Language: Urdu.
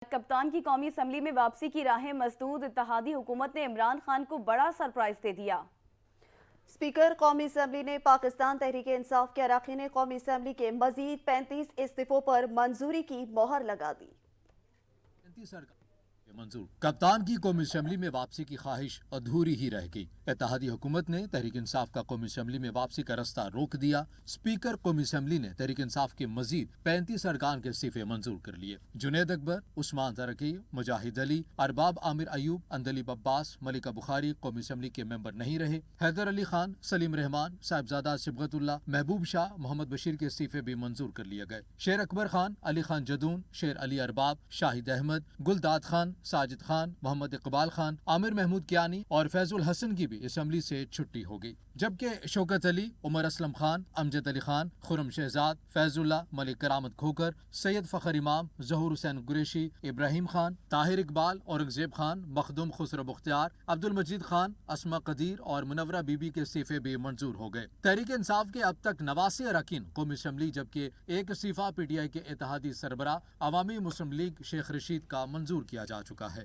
کپتان کی قومی اسمبلی میں واپسی کی راہیں مسدود، اتحادی حکومت نے عمران خان کو بڑا سرپرائز دے دیا۔ اسپیکر قومی اسمبلی نے پاکستان تحریک انصاف کے اراکین قومی اسمبلی کے مزید 35 استعفوں پر منظوری کی مہر لگا دی۔ منظور کپتان کی قومی اسمبلی میں واپسی کی خواہش ادھوری ہی رہ گئی۔ اتحادی حکومت نے تحریک انصاف کا قومی اسمبلی میں واپسی کا راستہ روک دیا۔ اسپیکر قومی اسمبلی نے تحریک انصاف کے مزید 35 ارکان کے استعفے منظور کر لیے۔ جنید اکبر، عثمان زرکی، مجاہد علی، ارباب عامر ایوب، اندلیب عباس، ملکہ بخاری قومی اسمبلی کے ممبر نہیں رہے۔ حیدر علی خان، سلیم رحمان، صاحبزادہ صبغت اللہ، محبوب شاہ، محمد بشیر کے استعفے بھی منظور کر لیے گئے۔ شیر اکبر خان، علی خان جدون، شیر علی ارباب، شاہد احمد، گلداد خان، ساجد خان، محمد اقبال خان، عامر محمود کیانی اور فیض الحسن کی بھی اسمبلی سے چھٹی ہو گئی، جبکہ شوکت علی، عمر اسلم خان، امجد علی خان، خرم شہزاد، فیض اللہ، ملک کرامت کھوکر، سید فخر امام، ظہور حسین قریشی، ابراہیم خان، طاہر اقبال، اورنگزیب خان، مخدوم خسرو بختیار، عبد المجید خان، اسما قدیر اور منورہ بی بی کے استعفے بھی منظور ہو گئے۔ تحریک انصاف کے اب تک 89 اراکین قومی اسمبلی، جبکہ ایک استعفیٰ پی ٹی آئی کے اتحادی سربراہ عوامی مسلم لیگ شیخ رشید کا منظور کیا جا چکا ہے۔